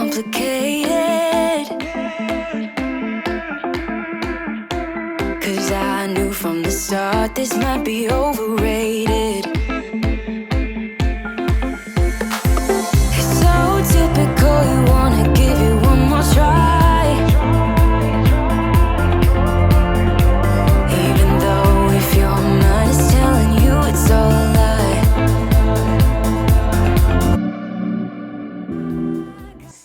complicated. 'Cause I knew from the start this might be overrated. It's so typical, you wanna give it one more try, even though if your mind is telling you it's all a lie.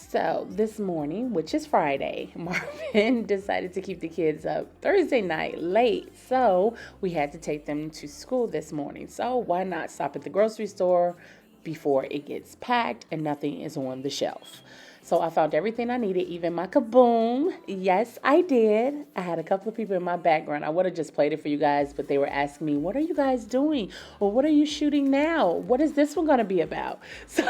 So this morning, which is Friday, Marvin decided to keep the kids up Thursday night late. So we had to take them to school this morning. So why not stop at the grocery store before it gets packed and nothing is on the shelf? So I found everything I needed, even my kaboom. Yes, I did. I had a couple of people in my background. I would have just played it for you guys, but they were asking me, what are you guys doing? Or what are you shooting now? What is this one going to be about? So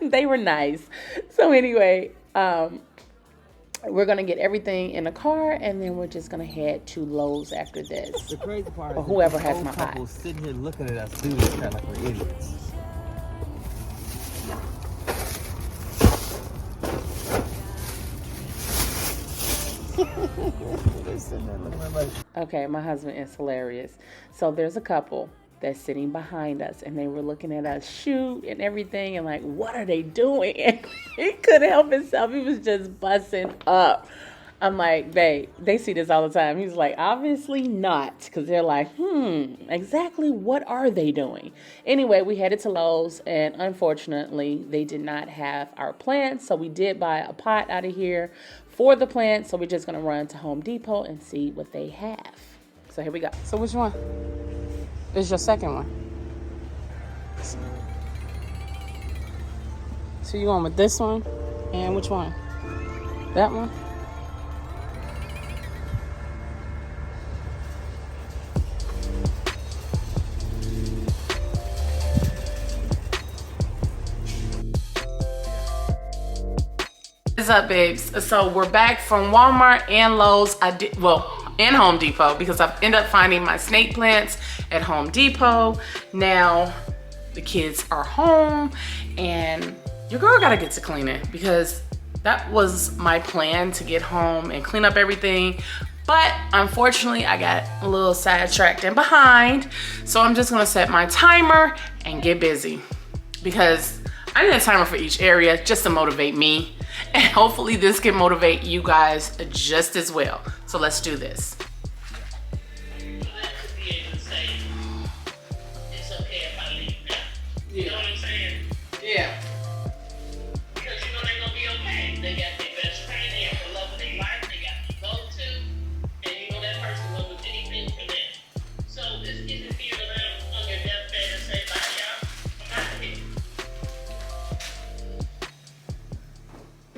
they were nice. So anyway, we're going to get everything in the car, and then we're just going to head to Lowe's after this. The crazy part or is whoever has my eye. sitting here looking at us do this crap like we're idiots. Okay, my husband is hilarious. So there's a couple that's sitting behind us, and they were looking at us shoot and everything, and like, what are they doing? And he couldn't help himself. He was just busting up. I'm like, they see this all the time. He's like, obviously not, because they're like, exactly what are they doing? Anyway, we headed to Lowe's, and unfortunately, they did not have our plants, so we did buy a pot out of here for the plants, so we're just going to run to Home Depot and see what they have. So here we go. So which one? This is your second one. So you going with this one? And which one? That one? What's up, babes? So we're back from Walmart and Lowe's. And Home Depot, because I've ended up finding my snake plants at Home Depot. Now the kids are home, and your girl gotta get to cleaning, because that was my plan, to get home and clean up everything. But unfortunately, I got a little sidetracked and behind. So I'm just gonna set my timer and get busy, because I need a timer for each area just to motivate me. And hopefully this can motivate you guys just as well. So let's do this. You know what I'm saying? Yeah. Because you know they're gonna be okay. They got their best friend, they have the love of their life, they got to go to, and you know that person will do anything for them. So it's easy for you to lay on your deathbed and say, bye y'all, I'm out of here.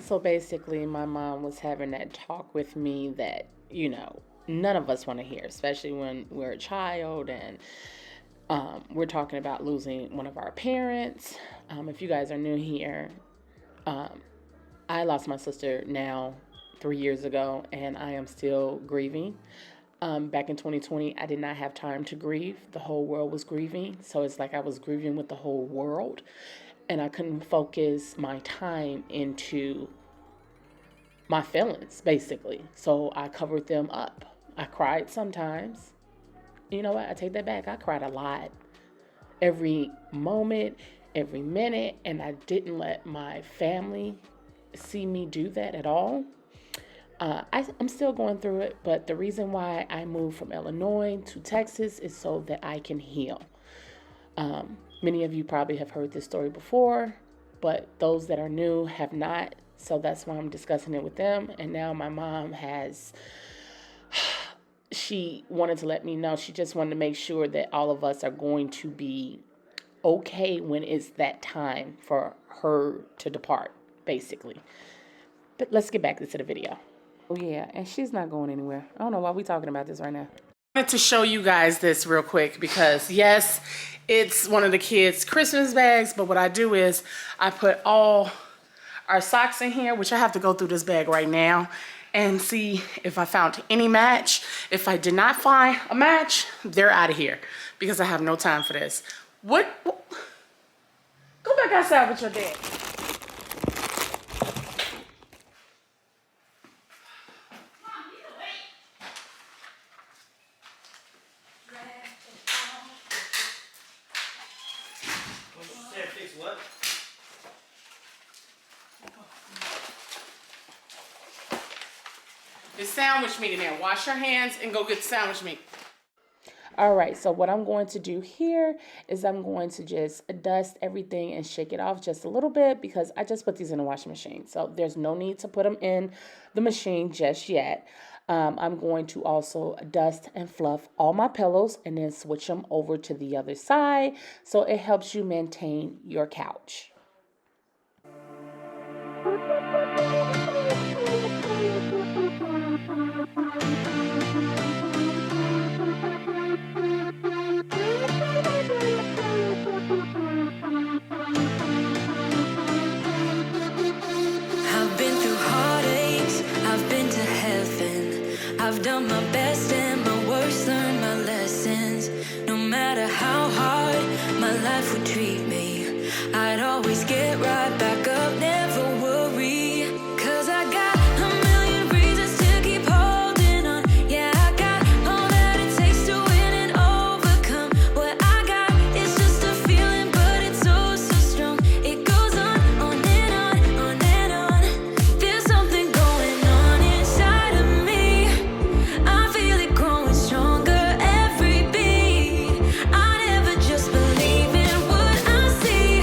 So basically, my mom was having that talk with me that, you know, none of us want to hear, especially when we're a child and we're talking about losing one of our parents. If you guys are new here, I lost my sister now 3 years ago, and I am still grieving. Back in 2020, I did not have time to grieve. The whole world was grieving. So it's like I was grieving with the whole world, and I couldn't focus my time into my feelings, basically. So I covered them up. I cried sometimes. You know what? I take that back. I cried a lot. Every moment, every minute, and I didn't let my family see me do that at all. I'm still going through it, but the reason why I moved from Illinois to Texas is so that I can heal. Many of you probably have heard this story before, but those that are new have not, so that's why I'm discussing it with them. And now my mom she wanted to let me know, she just wanted to make sure that all of us are going to be okay when it's that time for her to depart, basically. But let's get back into the video. Oh yeah, and she's not going anywhere. I don't know why we're talking about this right now. I wanted to show you guys this real quick, because yes, it's one of the kids' Christmas bags, but what I do is I put all our socks in here, which I have to go through this bag right now and see if I found any match. If I did not find a match, they're out of here, because I have no time for this. What? Go back outside with your dad. It's sandwich meat in there. Wash your hands and go get the sandwich meat. All right, so what I'm going to do here is I'm going to just dust everything and shake it off just a little bit because I just put these in the washing machine. So there's no need to put them in the machine just yet. I'm going to also dust and fluff all my pillows and then switch them over to the other side so it helps you maintain your couch. I've been through heartaches, I've been to heaven. I've done my best and my worst, learned my lessons. No matter how hard my life would treat me, I'd always get right back up, never worry. 'Cause I got a million reasons to keep holding on. Yeah, I got all that it takes to win and overcome. What I got is just a feeling, but it's oh so strong. It goes on and on, on and on. There's something going on inside of me. I feel it growing stronger every beat. I never just believe in what I see.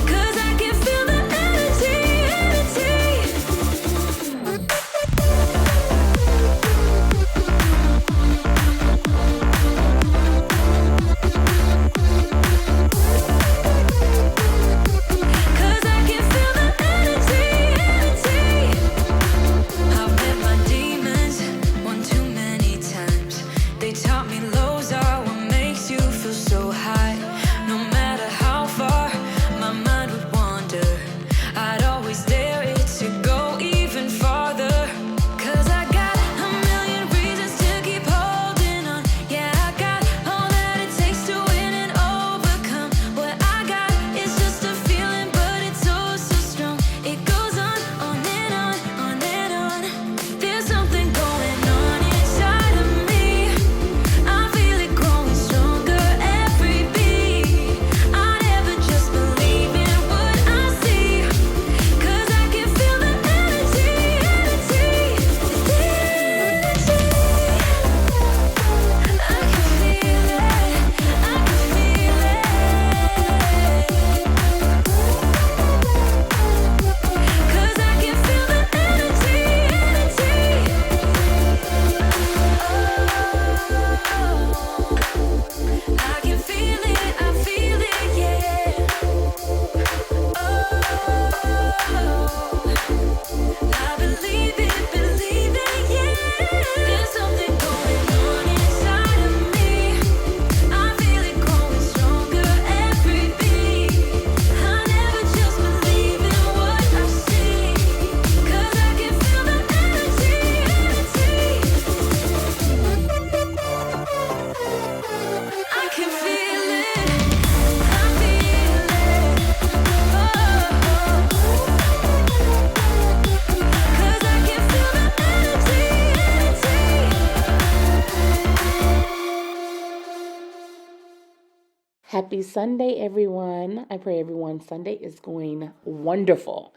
'Cause I can feel the energy, energy. Cause I can feel the energy, energy. I've met my demons one too many times. They taught me lows are what makes you feel so high. No matter how far my mind would wander, I'd always dare it to go even farther. 'Cause I got a million reasons to keep holding on. Yeah, I got all that it takes to win and overcome. What I got is just a feeling, but it's oh so strong. It goes on and on, on and on. There's something going on inside of me. I feel it growing stronger every beat. I never just believe in what I see. 'Cause I can feel the energy, energy. The energy. I can feel it, I can feel it. 'Cause I can feel the energy, energy. Oh, I can feel it, yeah. Oh, I believe it, yeah. There's something going on inside of me. I feel it growing stronger every beat. I never just believe in what I see. 'Cause I can feel the energy, energy. I can feel it, I feel it. Oh, 'cause I can feel the energy, energy. Happy Sunday, everyone. I pray everyone's Sunday is going wonderful.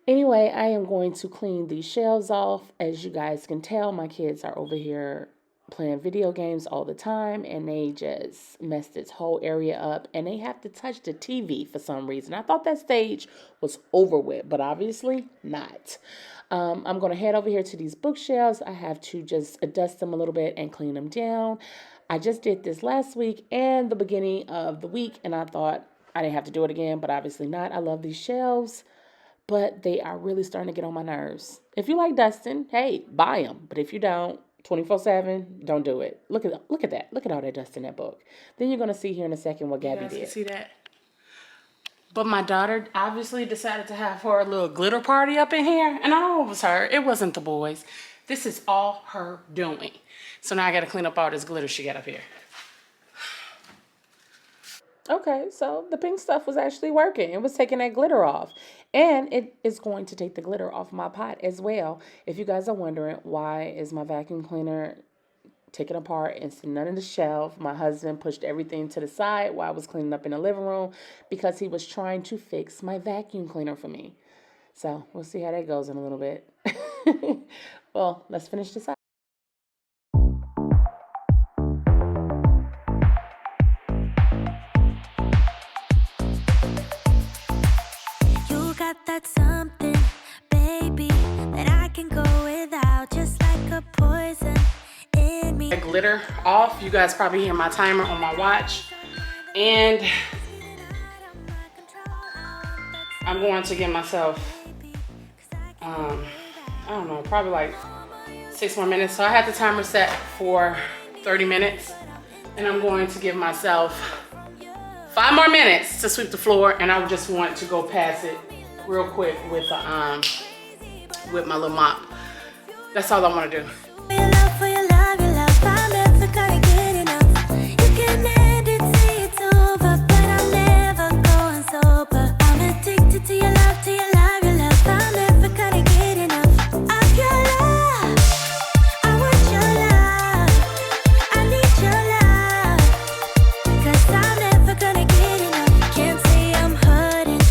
Anyway, I am going to clean these shelves off. As you guys can tell, my kids are over here playing video games all the time, and they just messed this whole area up, and they have to touch the TV for some reason. I thought that stage was over with, but obviously not. I'm going to head over here to these bookshelves. I have to just dust them a little bit and clean them down. I just did this last week and the beginning of the week, and I thought I didn't have to do it again, but obviously not. I love these shelves, but they are really starting to get on my nerves. If you like dusting, hey, buy them. But if you don't, 24/7, don't do it. Look at that. Look at all that dust in that book. Then you're going to see here in a second what Gabby did. See that? But my daughter obviously decided to have her little glitter party up in here. And I know it was her. It wasn't the boys. This is all her doing. So now I got to clean up all this glitter she got up here. Okay, so the pink stuff was actually working. It was taking that glitter off. And it is going to take the glitter off my pot as well. If you guys are wondering, why is my vacuum cleaner taken apart and sitting under the shelf? My husband pushed everything to the side while I was cleaning up in the living room because he was trying to fix my vacuum cleaner for me. So we'll see how that goes in a little bit. Well, let's finish this up. You got that something, baby, that I can go without, just like a poison in me. Glitter off. You guys probably hear my timer on my watch. And I'm going to give myself, I don't know, probably like 6 more minutes. So I had the timer set for 30 minutes. And I'm going to give myself 5 more minutes to sweep the floor. And I just want to go past it real quick with my little mop. That's all I want to do. For your love, I'm never gonna get enough. You can end it, say it's over, but I'm never going sober. I'm addicted to your love, I'm never gonna get enough of your love. I want your love, I need your love, 'cause I'm never gonna get enough. Can't say I'm hurting,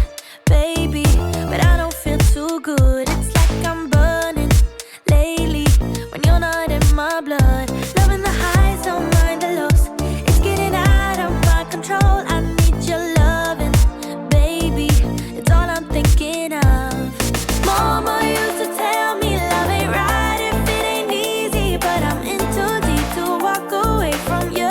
baby, but I don't feel too good. It's like I'm burning lately when you're not in my blood. Loving the highs, don't mind the lows. It's getting out of my control. I need your loving, baby. It's all I'm thinking of. Mama used to tell me love ain't right if it ain't easy, but I'm in too deep to walk away from you.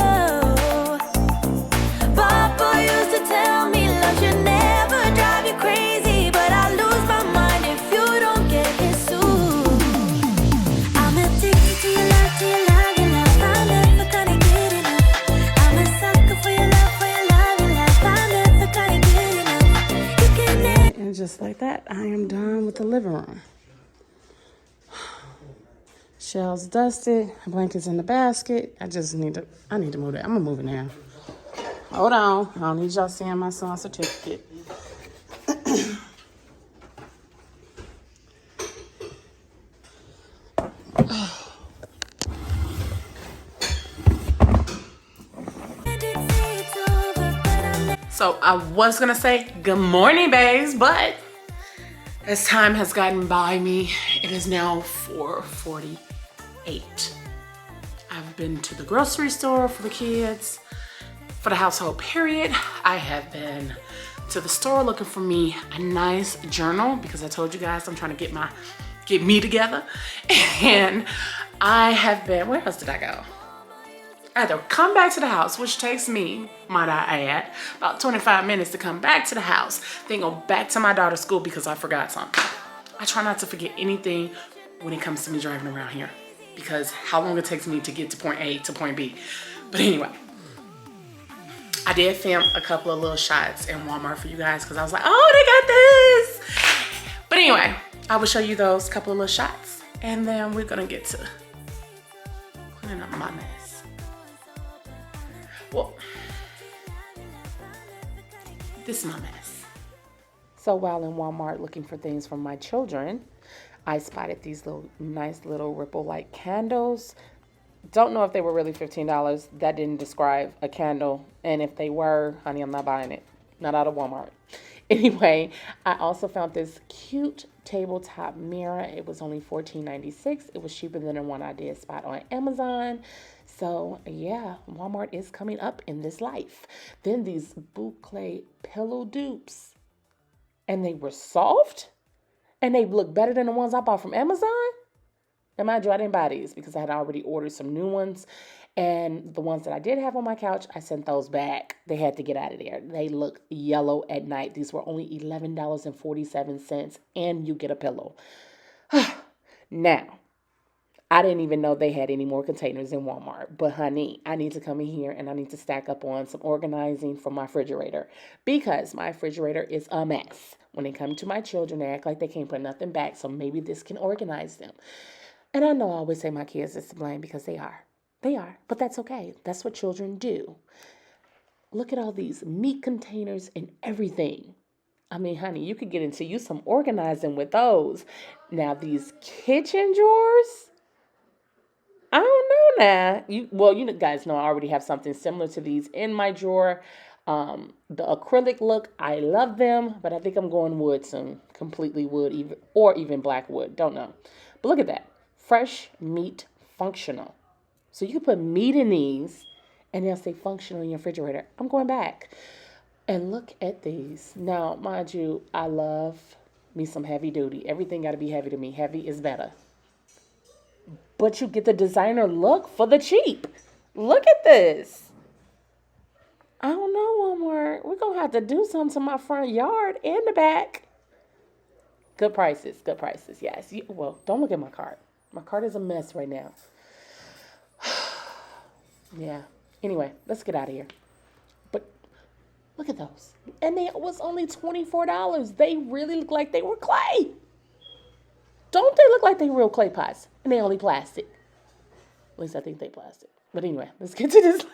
Papa used to tell me love should never drive you crazy, but I lose my mind if you don't get it soon. I'm addicted to your love, I'm never gonna get enough. I'm a sucker for your love, I'm never gonna get enough. You can never. And just like that, I am done with the living room. Shelves dusted, blankets in the basket. I need to move it. I'm gonna move it now. Hold on. I don't need y'all seeing my son's certificate. So I was gonna say good morning, babes, but as time has gotten by me, it is now 4:48. I've been to the grocery store for the kids, for the household period. I have been to the store looking for me a nice journal because I told you guys I'm trying to get me together. And I have been, where else did I go? I had to come back to the house, which takes me, might I add, about 25 minutes to come back to the house, then go back to my daughter's school because I forgot something. I try not to forget anything when it comes to me driving around here because how long it takes me to get to point A to point B. But anyway, I did film a couple of little shots in Walmart for you guys because I was like, oh, they got this. But anyway, I will show you those couple of little shots and then we're gonna get to cleaning up my mess. Well, this is my mess. So while in Walmart looking for things for my children, I spotted these nice little ripple-like candles. Don't know if they were really $15. That didn't describe a candle. And if they were, honey, I'm not buying it. Not out of Walmart. Anyway, I also found this cute tabletop mirror. It was only $14.96. It was cheaper than the one I did spot on Amazon. So yeah, Walmart is coming up in this life. Then these boucle pillow dupes. And they were soft. And they look better than the ones I bought from Amazon. Now, mind you, I didn't buy these because I had already ordered some new ones. And the ones that I did have on my couch, I sent those back. They had to get out of there. They look yellow at night. These were only $11.47, and you get a pillow. Now, I didn't even know they had any more containers in Walmart. But honey, I need to come in here and I need to stack up on some organizing for my refrigerator because my refrigerator is a mess. When it comes to my children, they act like they can't put nothing back. So maybe this can organize them. And I know I always say my kids is to blame because they are. They are, but that's okay. That's what children do. Look at all these meat containers and everything. I mean, honey, you could get into you some organizing with those. Now, these kitchen drawers, I don't know now. You guys know I already have something similar to these in my drawer. The acrylic look, I love them, but I think I'm going wood soon. Completely wood, even black wood. Don't know. But look at that. Fresh meat functional. So you can put meat in these and they'll stay functional in your refrigerator. I'm going back. And look at these. Now, mind you, I love me some heavy duty. Everything got to be heavy to me. Heavy is better. But you get the designer look for the cheap. Look at this. I don't know, Walmart. We're going to have to do something to my front yard and the back. Good prices. Good prices. Yes. Well, don't look at my cart. My cart is a mess right now. Yeah. Anyway, let's get out of here. But look at those. And they was only $24. They really look like they were clay. Don't they look like they real clay pots? And they only plastic. At least I think they plastic. But anyway, let's get to this.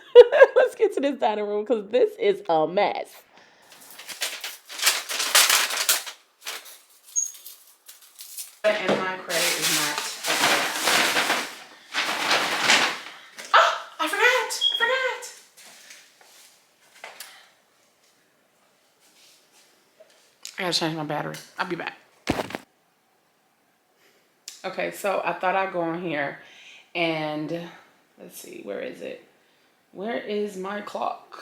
Let's get to this dining room because this is a mess. And my credit is not. Oh, I forgot. I gotta change my battery. I'll be back. Okay, so I thought I'd go on here and let's see, where is it? Where is my clock?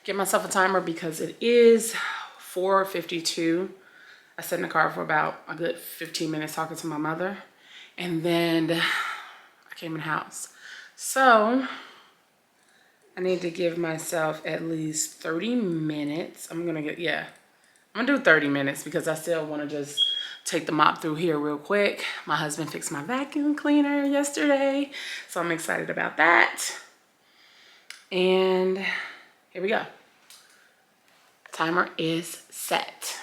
Get myself a timer because it is 4:52. I sat in the car for about a good 15 minutes talking to my mother. And then I came in the house. So I need to give myself at least 30 minutes. I'm gonna do 30 minutes because I still wanna just take the mop through here real quick. My husband fixed my vacuum cleaner yesterday, so I'm excited about that. And here we go. Timer is set.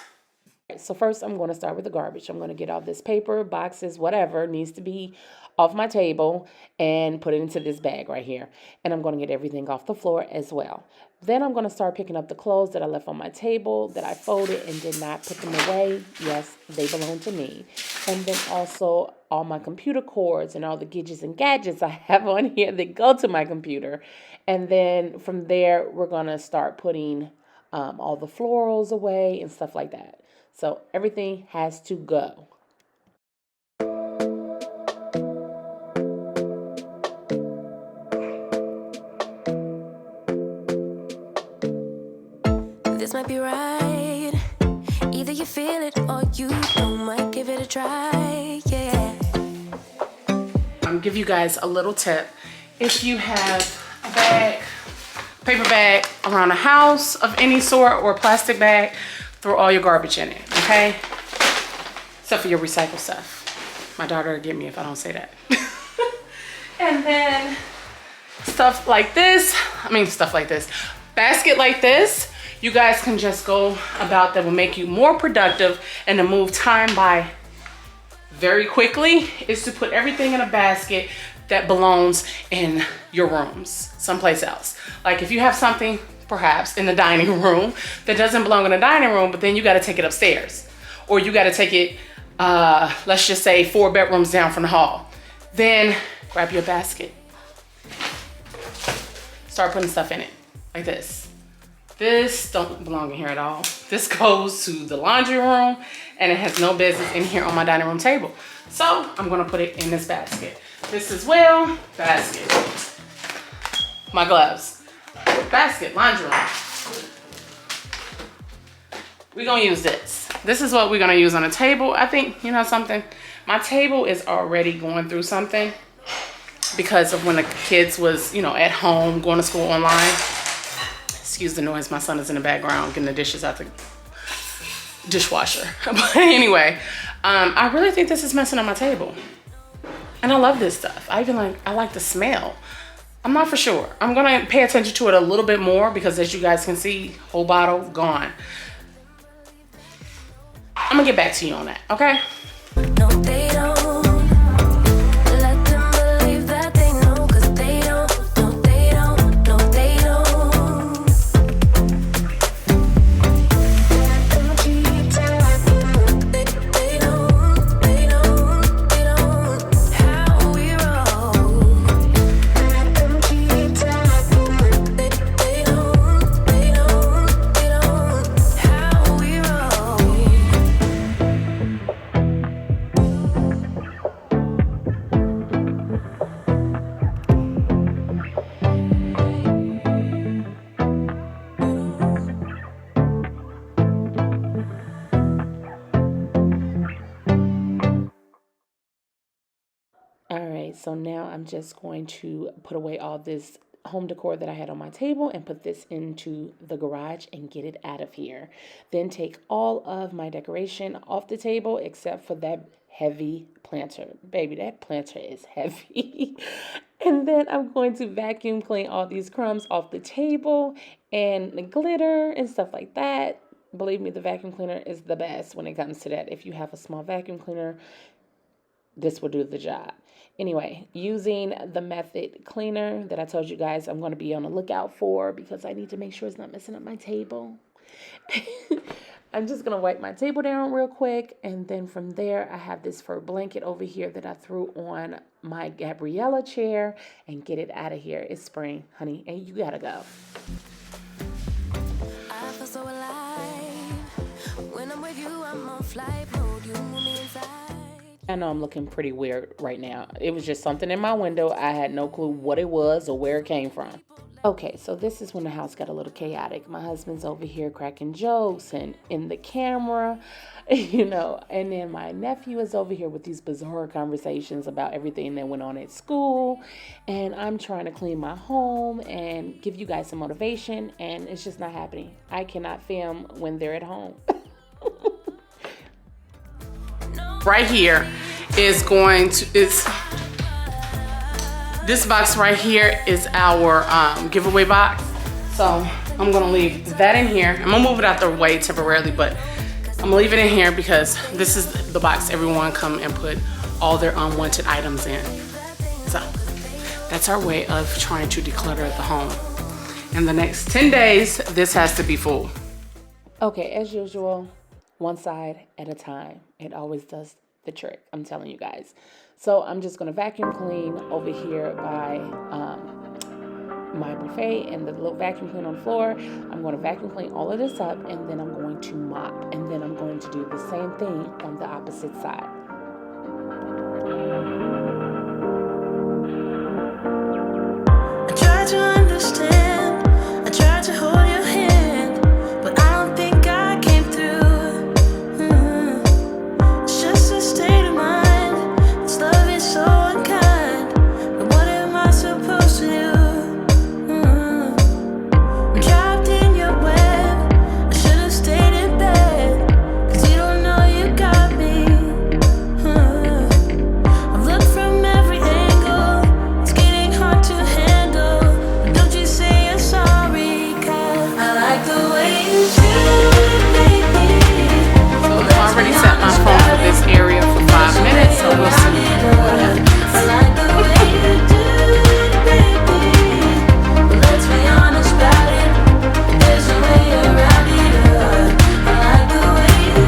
So first I'm gonna start with the garbage. I'm gonna get all this paper, boxes, whatever needs to be off my table and put it into this bag right here. And I'm gonna get everything off the floor as well. Then I'm gonna start picking up the clothes that I left on my table that I folded and did not put them away. Yes, they belong to me. And then also all my computer cords and all the gadgets and gadgets I have on here that go to my computer. And then from there, we're gonna start putting all the florals away and stuff like that. So everything has to go. This might be right. Either you feel it or you don't. Might give it a try. Yeah. I'm give you guys a little tip. If you have a bag, paper bag around the house of any sort or a plastic bag, throw all your garbage in it, okay? Except for your recycle stuff. My daughter will get me if I don't say that. And then stuff like this, basket like this, you guys can just go about that will make you more productive and to move time by very quickly is to put everything in a basket that belongs in your rooms, someplace else. Like if you have something perhaps in the dining room that doesn't belong in the dining room, but then you got to take it upstairs, or you got to take it, let's just say 4 bedrooms down from the hall. Then grab your basket, start putting stuff in it like this. This don't belong in here at all. This goes to the laundry room and it has no business in here on my dining room table. So I'm gonna put it in this basket. This as well, basket. My gloves, basket, laundry room. We're gonna use this. This is what we're gonna use on the table. I think, you know something? My table is already going through something because of when the kids was, you know, at home, going to school online. Excuse the noise, my son is in the background getting the dishes out the dishwasher. But anyway, I really think this is messing up my table. And I love this stuff. I like the smell. I'm not for sure. I'm gonna pay attention to it a little bit more because as you guys can see, whole bottle gone. I'm gonna get back to you on that, okay? No, they don't. Let them believe that they know, 'cause they don't. No, they don't. No, they don't. They don't. How we roll. Anyway, so now I'm just going to put away all this home decor that I had on my table and put this into the garage and get it out of here. Then take all of my decoration off the table except for that heavy planter. Baby, that planter is heavy. And then I'm going to vacuum clean all these crumbs off the table and the glitter and stuff like that. Believe me, the vacuum cleaner is the best when it comes to that. If you have a small vacuum cleaner, this will do the job. Anyway, using the method cleaner that I told you guys I'm going to be on the lookout for because I need to make sure it's not messing up my table. I'm just going to wipe my table down real quick. And then from there, I have this fur blanket over here that I threw on my Gabriella chair and get it out of here. It's spring, honey, and you got to go. I feel so alive. When I'm with you, I'm on flight mode. You move me inside. I know I'm looking pretty weird right now. It was just something in my window. I had no clue what it was or where it came from. Okay, so this is when the house got a little chaotic. My husband's over here cracking jokes and in the camera, you know, and then my nephew is over here with these bizarre conversations about everything that went on at school. And I'm trying to clean my home and give you guys some motivation, and it's just not happening. I cannot film when they're at home. Right here is going to, this box right here is our giveaway box. So I'm gonna leave that in here. I'm gonna move it out the way temporarily, but I'm gonna leave it in here because this is the box everyone come and put all their unwanted items in. So that's our way of trying to declutter the home. In the next 10 days, this has to be full. Okay, as usual, one side at a time. It always does the trick, I'm telling you guys. So I'm just gonna vacuum clean over here by my buffet and the little vacuum cleaner on the floor. I'm gonna vacuum clean all of this up, and then I'm going to mop, and then I'm going to do the same thing on the opposite side. I try to understand, I try to hold your hand, but I don't think I came through. It's just a state of mind, this love is so unkind, but what am I supposed to do? I'm trapped in your web, I should have stayed in bed, 'cause you don't know you got me. I've looked from every angle, it's getting hard to handle, but don't you say you're sorry, 'cause I like the way you do it, baby. So I've already set my phone for this area for 5 minutes, so we'll see what happens. I like the way you do it, baby. But let's be honest about it, there's a way around it. I like the way you.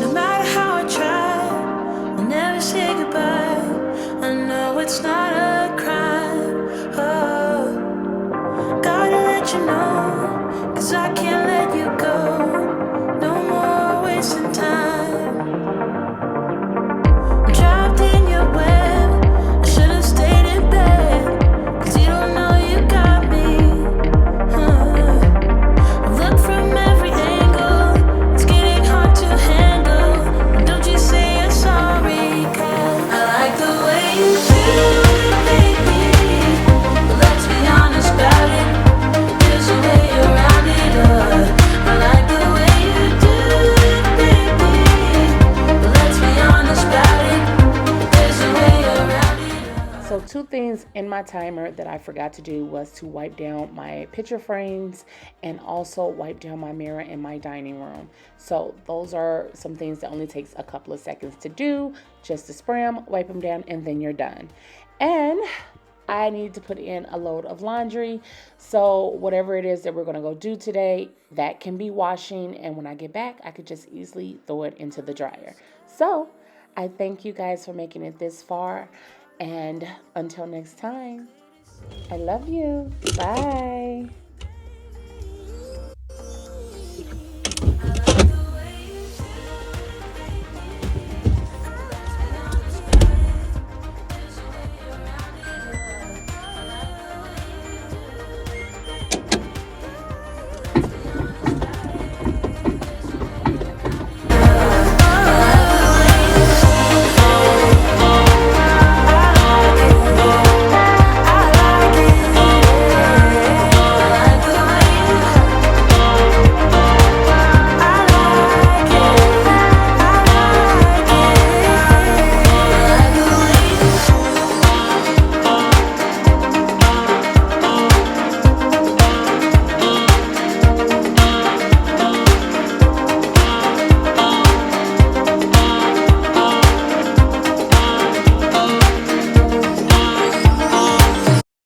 No matter how I try, I'll never say goodbye. I know it's not a crime. Oh, gotta let you know, 'cause I can't let you go. No more wasting time. I'm trapped in your web, I should have stayed in bed, 'cause you don't know you got me. I've looked from every angle, it's getting hard to handle, but don't you say you're sorry, 'cause I like the way you do it, baby. But let's be honest about it, there's a way around it. I like the way you do it, baby. But let's be honest about it, there's a way around it. So 2 things in my timer that I forgot to do was to wipe down my picture frames and also wipe down my mirror in my dining room. So those are some things that only takes a couple of seconds to do. Just to spray them, wipe them down, and then you're done. And I need to put in a load of laundry. So whatever it is that we're gonna go do today, that can be washing. And when I get back, I could just easily throw it into the dryer. So I thank you guys for making it this far. And until next time, I love you. Bye.